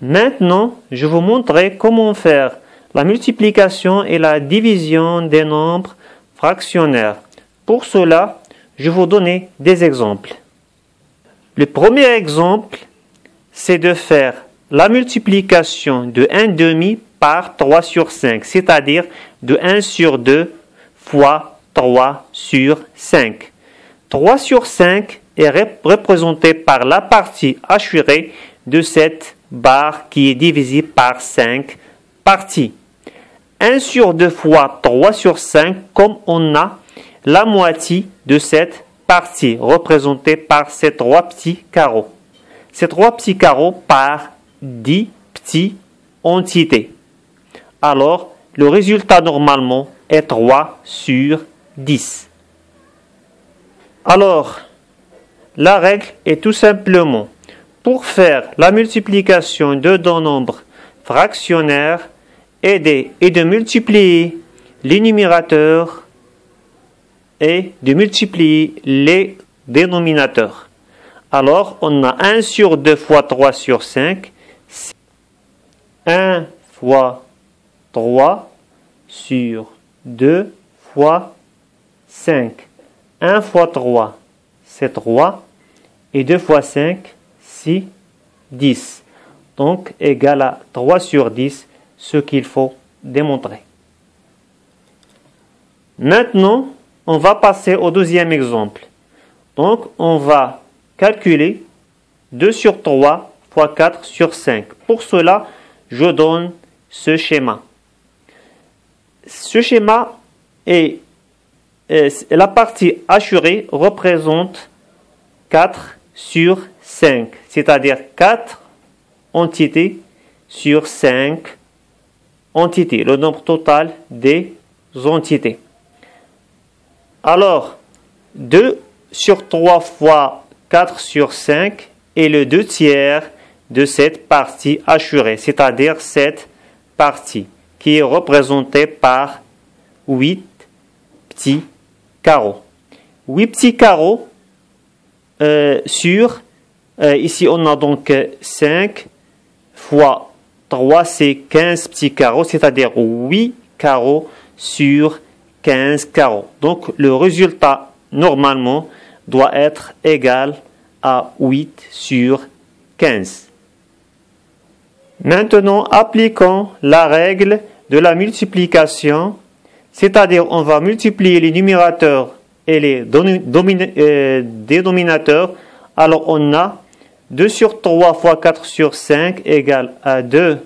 Maintenant, je vais vous montrer comment faire la multiplication et la division des nombres fractionnaires. Pour cela, je vais vous donner des exemples. Le premier exemple, c'est de faire la multiplication de 1/2 par 3 sur 5, c'est-à-dire de 1 sur 2 fois 3 sur 5. 3 sur 5 est représenté par la partie assurée de cette barre qui est divisée par 5 parties. 1 sur 2 fois 3 sur 5, comme on a la moitié de cette partie représentée par ces 3 petits carreaux. Ces 3 petits carreaux par 10 petites entités. Alors, le résultat normalement est 3 sur 10. Alors, la règle est tout simplement, pour faire la multiplication de deux nombres fractionnaires, et de multiplier les numérateurs et de multiplier les dénominateurs. Alors, on a 1 sur 2 fois 3 sur 5. 1 fois 3 sur 2 fois 5. 1 fois 3, c'est 3. Et 2 fois 5, c'est 10. Donc, égal à 3 sur 10, ce qu'il faut démontrer. Maintenant, on va passer au deuxième exemple. Donc, on va calculer 2 sur 3 fois 4 sur 5. Pour cela, je donne ce schéma. Ce schéma est la partie assurée représente 4 sur 5, c'est-à-dire 4 entités sur 5 entités, le nombre total des entités. Alors, 2 sur 3 fois 4 sur 5 est le 2 tiers de cette partie assurée, c'est-à-dire cette partie qui est représentée par 8 petits carreaux. 8 petits carreaux ici on a donc 5 fois 3, c'est 15 petits carreaux, c'est-à-dire 8 carreaux sur 15 carreaux. Donc, le résultat, normalement, doit être égal à 8 sur 15. Maintenant, appliquons la règle de la multiplication, c'est-à-dire on va multiplier les numérateurs et les dénominateurs. Alors, on a 2 sur 3 fois 4 sur 5 égale à 2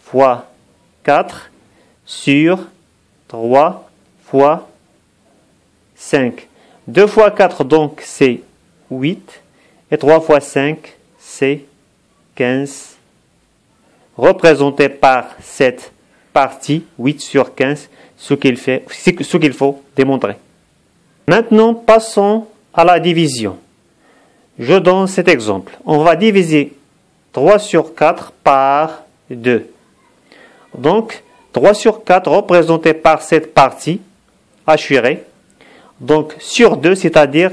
fois 4 sur 3 fois 5. 2 fois 4, donc, c'est 8. Et 3 fois 5, c'est 15. Représenté par cette partie, 8 sur 15, ce qu'il faut démontrer. Maintenant, passons à la division. Je donne cet exemple. On va diviser 3 sur 4 par 2. Donc, 3 sur 4 représenté par cette partie assurée. Donc, sur 2, c'est-à-dire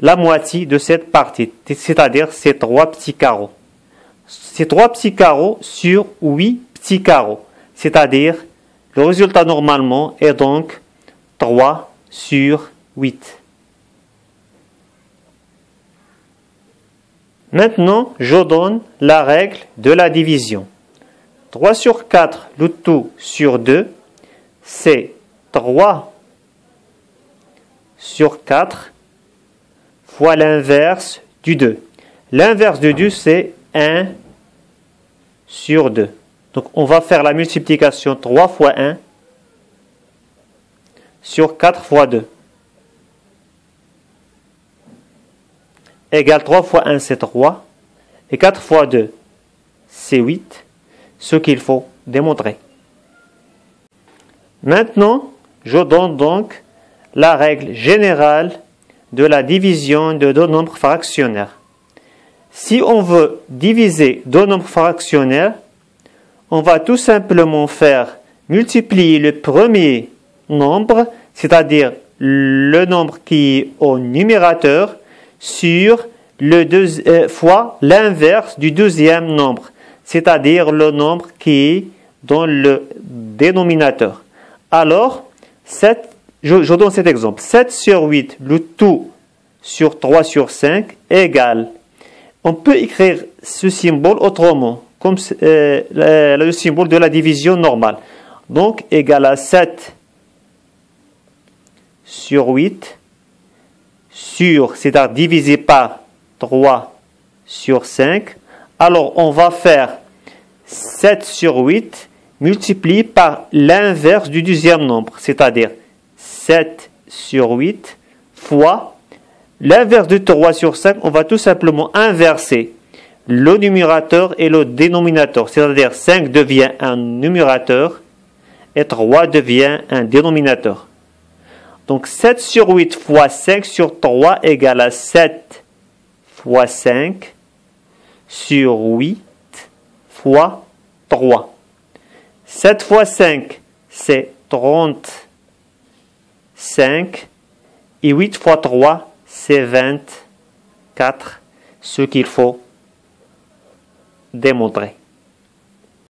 la moitié de cette partie, c'est-à-dire ces 3 petits carreaux. Ces 3 petits carreaux sur 8 petits carreaux, c'est-à-dire le résultat normalement est donc 3 sur 8. Maintenant, je donne la règle de la division. 3 sur 4, le tout sur 2, c'est 3 sur 4 fois l'inverse du 2. L'inverse du 2, c'est 1 sur 2. Donc, on va faire la multiplication 3 fois 1 sur 4 fois 2. Égale 3 fois 1, c'est 3. Et 4 fois 2, c'est 8. Ce qu'il faut démontrer. Maintenant, je donne donc la règle générale de la division de deux nombres fractionnaires. Si on veut diviser deux nombres fractionnaires, on va tout simplement faire multiplier le premier nombre, c'est-à-dire le nombre qui est au numérateur, sur fois l'inverse du deuxième nombre, c'est-à-dire le nombre qui est dans le dénominateur. Alors, je donne cet exemple. 7 sur 8, le tout sur 3 sur 5 égale. On peut écrire ce symbole autrement, comme le symbole de la division normale. Donc, égal à 7 sur 8 c'est-à-dire divisé par 3 sur 5. Alors, on va faire 7 sur 8 multiplié par l'inverse du deuxième nombre, c'est-à-dire 7 sur 8 fois l'inverse de 3 sur 5. On va tout simplement inverser le numérateur et le dénominateur, c'est-à-dire 5 devient un numérateur et 3 devient un dénominateur. Donc 7 sur 8 fois 5 sur 3 égale à 7 fois 5 sur 8 fois 3. 7 fois 5, c'est 35. Et 8 fois 3, c'est 24. Ce qu'il faut démontrer.